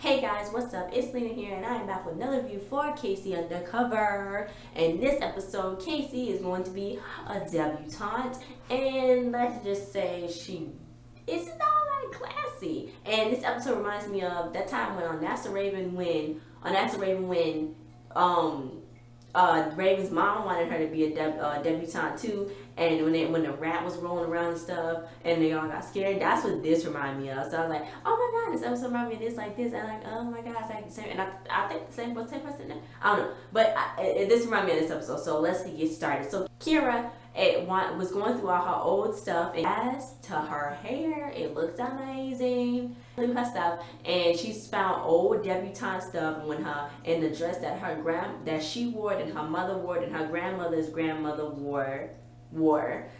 Hey guys, what's up? It's Lina here, and I am back with another review for Casey Undercover. And this episode, Casey is going to be a debutante, and let's just say she is not like classy. And this episode reminds me of that time when on That's the Raven when Raven's mom wanted her to be a debutante too, and when the rat was rolling around and stuff, and they all got scared. That's what this reminded me of. So I was like, oh my god, this episode reminded me of this, like this, and like, oh my god, it's like the same. And I think the same person. I don't know, but this reminded me of this episode. So let's get started. So Kira was going through all her old stuff, and as to her hair, it looked amazing. Through her stuff, and she's found old debutante stuff when her in the dress that she wore, and her mother wore, and her grandmother's grandmother wore.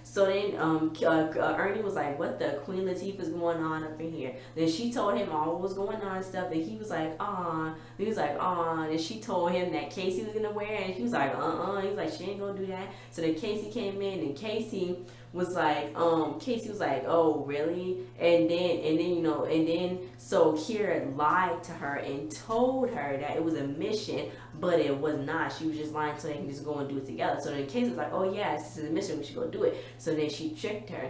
So then Ernie was like, what the Queen Latifah's going on up in here? Then she told him all what was going on and stuff, and he was like, and she told him that Casey was gonna wear it, and he was like, he was like, she ain't gonna do that. So then Casey came in, and Casey was like, oh really? And then so Kira lied to her and told her that it was a mission, but it was not. She was just lying so they can just go and do it together. So then Casey was like, oh yeah, this is a mission, we should go do it. So then she tricked her.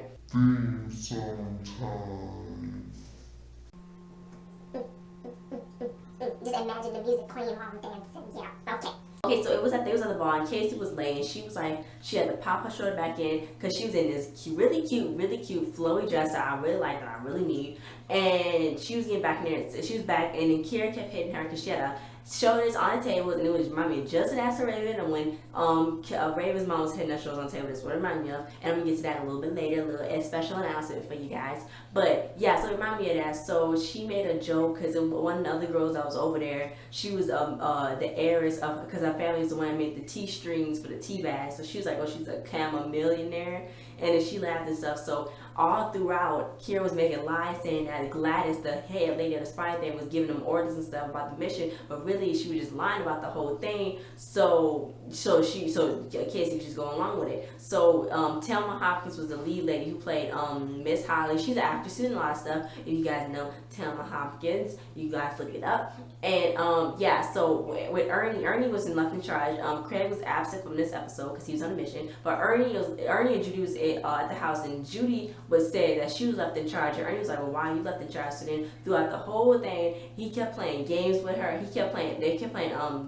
Just imagine the music playing while I'm dancing. Yeah, okay. Okay, so they was at the bar, and Casey was late, and she was like, she had to pop her shoulder back in because she was in this really cute flowy dress that I really like, that I really need, and she was getting back in there. She was back, and then Kira kept hitting her because she had a shoulders on the table, and it was remind me just as a Raven, and when Raven's mom was hitting her shoulders on the table, that's what it reminded me of. And I'm gonna get to that a little bit later, a little special announcement for you guys. But yeah, so it reminded me of that. So she made a joke because one of the other girls that was over there, she was the heiress of, because her family was the one that made the tea strings for the tea bags. So she was like, oh, she's a camel millionaire, and then she laughed and stuff. So all throughout, Kira was making lies saying that Gladys, the head lady of the spy thing, was giving them orders and stuff about the mission, but really she was just lying about the whole thing. So Casey was just going along with it. So Thelma Hopkins was the lead lady who played Miss Holly. She's an actress, she's in a lot of stuff. If you guys know Thelma Hopkins, you guys look it up. And so with Ernie wasn't left in charge. Craig was absent from this episode because he was on a mission. But Ernie and Judy was at the house, and Judy was said that she was left in charge. And Ernie was like, well, why are you left in charge? So then throughout the whole thing, he kept playing games with her. They kept playing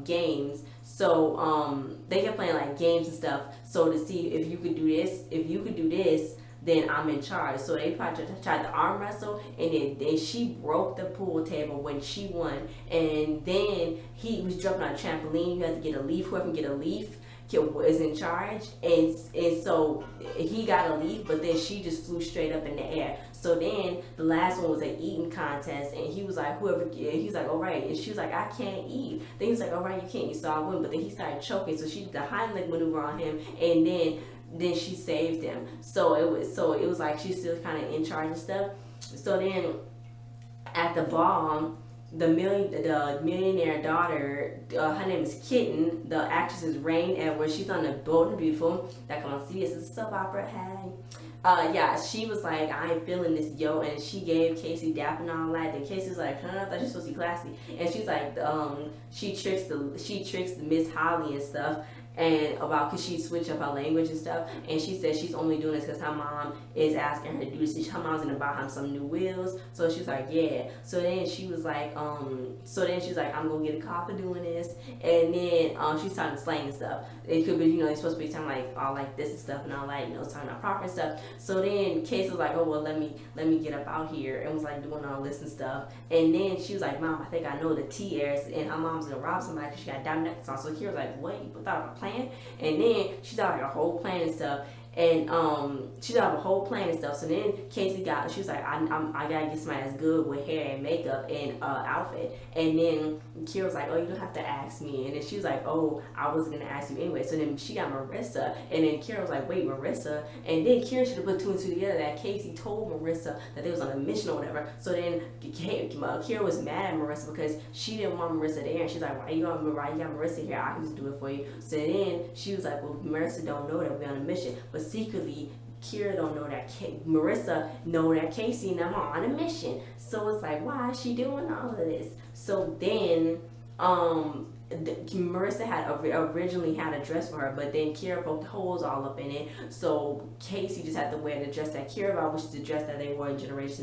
games. So they kept playing like games and stuff. So to see if you could do this, then I'm in charge. So they tried to arm wrestle, and then she broke the pool table when she won. And then he was jumping on a trampoline. You had to get a leaf. Whoever can get a leaf is in charge, and so he got a leaf, but then she just flew straight up in the air. So then the last one was an eating contest, and he was like, he was like, all right, and she was like, I can't eat. Then he was like, all right, you can't eat. So I went, but then he started choking, so she did the Heimlich maneuver on him, and then she saved him. So it was like she's still kind of in charge and stuff. So then at the ball, the millionaire daughter, her name is Kitten. The actress is Rain Edwards. She's on the Bold and Beautiful. That come on CBS. It's a soap opera. Hey. She was like, I ain't feeling this, yo, and she gave Casey dap and all that. And Casey was like, I thought you're supposed to be classy. And she's like, she tricks the Miss Holly and stuff. And because she switched up her language and stuff, and she said she's only doing this because her mom is asking her to do this. Her mom's gonna buy her some new wheels, so she's like, yeah. So then she was like, I'm gonna get a car for doing this, and then she's talking slang and stuff. It could be, they're supposed to be talking like all like this and stuff and all that, talking about proper and stuff. So then Casey was like, oh well, let me get up out here, and was like doing all this and stuff. And then she was like, Mom, I think I know the T heiress, and her mom's gonna rob somebody because she got diamond necklace on. So Kira was like, what? You thought of a plan? And then she thought like a whole plan and stuff. And she thought of a whole plan and stuff. So then Casey she was like, I gotta get somebody that's good with hair and makeup and outfit. And then Kira was like, oh, you don't have to ask me. And then she was like, oh, I was gonna ask you anyway. So then she got Marissa, and then Kira was like, wait, Marissa. And then Kira should have put two and two together that Casey told Marissa that they was on a mission or whatever. So then Kira was mad at Marissa because she didn't want Marissa there, and she's like, why you got Marissa here? I can just do it for you. So then she was like, well, Marissa don't know that we're on a mission, but secretly Kira don't know that Marissa know that Casey and them are on a mission. So it's like, why is she doing all of this? So then, Marissa had originally had a dress for her, but then Kira poked holes all up in it. So Casey just had to wear the dress that Kira bought, which is the dress that they wore in generations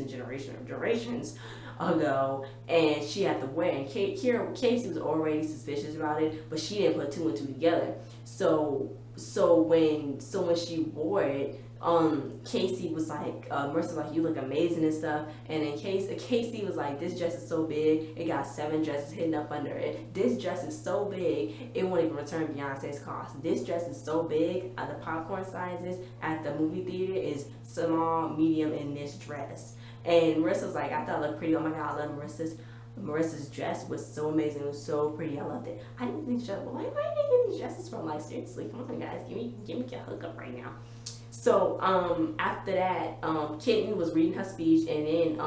ago, and she had to wear. And Casey was already suspicious about it, but she didn't put two and two together. So when she wore it, Casey was like, Marissa was like, you look amazing and stuff. And then Casey was like, this dress is so big, it got 7 dresses hidden up under it. This dress is so big, it won't even return Beyonce's cost. This dress is so big, the popcorn sizes at the movie theater is small, medium in this dress. And Marissa was like, I thought it looked pretty. Oh my God, I love Marissa's dress was so amazing. It was so pretty. I loved it. I didn't think these dresses. Where are they getting these dresses from? Like, seriously, come on, guys, give me a hookup right now. So after that, Kitten was reading her speech, and then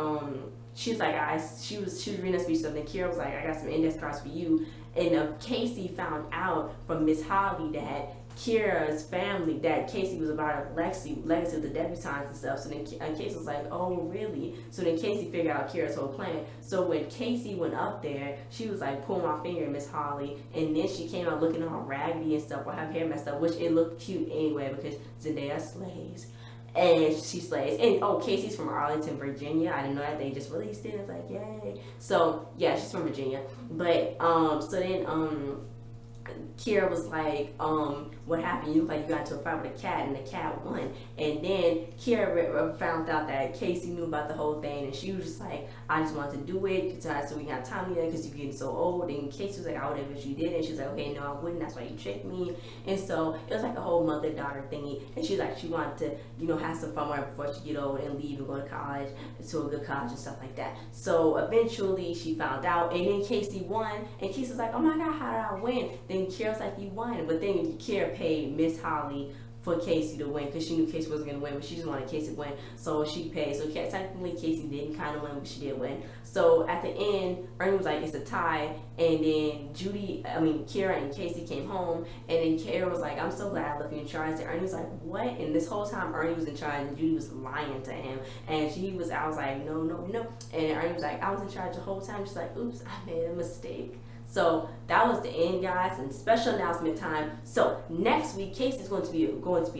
she was like, she was reading her speech. So then Kira was like, I got some index cards for you. And Casey found out from Miss Holly that Kira's family, that Casey was a part of legacy of the Debutantes and stuff. So then Casey was like, oh really? So then Casey figured out Kira's whole plan. So when Casey went up there, she was like, pull my finger, Miss Holly. And then she came out looking all raggedy and stuff, with her hair messed up, which it looked cute anyway because Zendaya slays. And she slays. And Casey's from Arlington, Virginia. I didn't know that. They just released it. It's like, yay. So yeah, she's from Virginia. But so then Kira was like, what happened? You look like you got into a fight with a cat, and the cat won. And then Kira found out that Casey knew about the whole thing, and she was just like, I just wanted to do it so we can have time together because you're getting so old. And Casey was like, I would have if you did it. And she was like, okay, no, I wouldn't. That's why you tricked me. And so it was like a whole mother-daughter thingy. And she was like, she wanted to, have some fun with her before she get old and leave and go to college, to a good college and stuff like that. So eventually she found out, and then Casey won. And Casey was like, oh my God, how did I win? Then Kira was like, you won. But then Kira paid Miss Holly for Casey to win because she knew Casey wasn't going to win, but she just wanted Casey to win, so she paid. So technically Casey didn't kind of win, but she did win. So at the end, Ernie was like, it's a tie, and then Kira and Casey came home, and then Kira was like, I'm so glad I left you in charge. And Ernie was like, what? And this whole time Ernie was in charge and Judy was lying to him, and I was like, no. And Ernie was like, I was in charge the whole time. She's like, oops, I made a mistake. So that was the end, guys, and special announcement time. So next week, Casey's going to be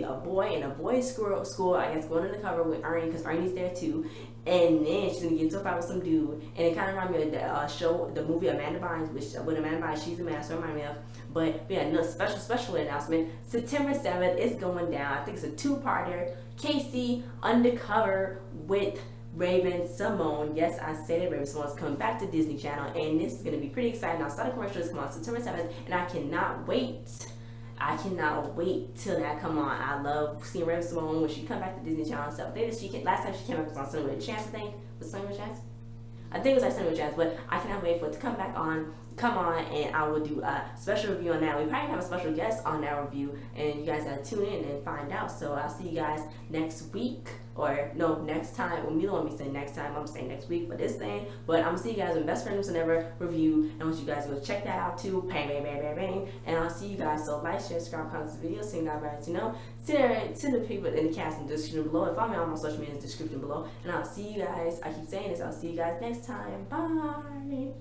a boy in a boys' school. I guess going undercover with Ernie because Ernie's there too. And then she's gonna get into a fight with some dude, and it kind of reminded me of the movie Amanda Bynes, which with Amanda Bynes, she's a master, reminded me of. But yeah, no special announcement. September 7th is going down. I think it's a 2-parter. Casey Undercover with Raven-Symoné. Yes, I said it. Raven-Symoné is coming back to Disney Channel, and this is going to be pretty exciting. I'll start a commercial this month, September 7th, and I cannot wait till that come on. I love seeing Raven-Symoné when she come back to Disney Channel and stuff. Last time she came back was on Sunny with a Chance, I think. Was Sunny with a Chance? I think it was like Sunny with a Chance, but I cannot wait for it to come back on. Come on, and I will do a special review on that. We probably have a special guest on that review, and you guys gotta tune in and find out. So I'll see you guys next week, or no, next time. Well, you don't want me to say next time. I'm saying next week for this thing. But I'm gonna see you guys in Best Friends Will Never review, and I want you guys to go check that out too. Bang, bang, bang, bang, bang. And I'll see you guys. So like, share, subscribe, comment this video, sing that right, to the people in the cast in the description below, and follow me on my social media in the description below. And I'll see you guys. I keep saying this. I'll see you guys next time. Bye.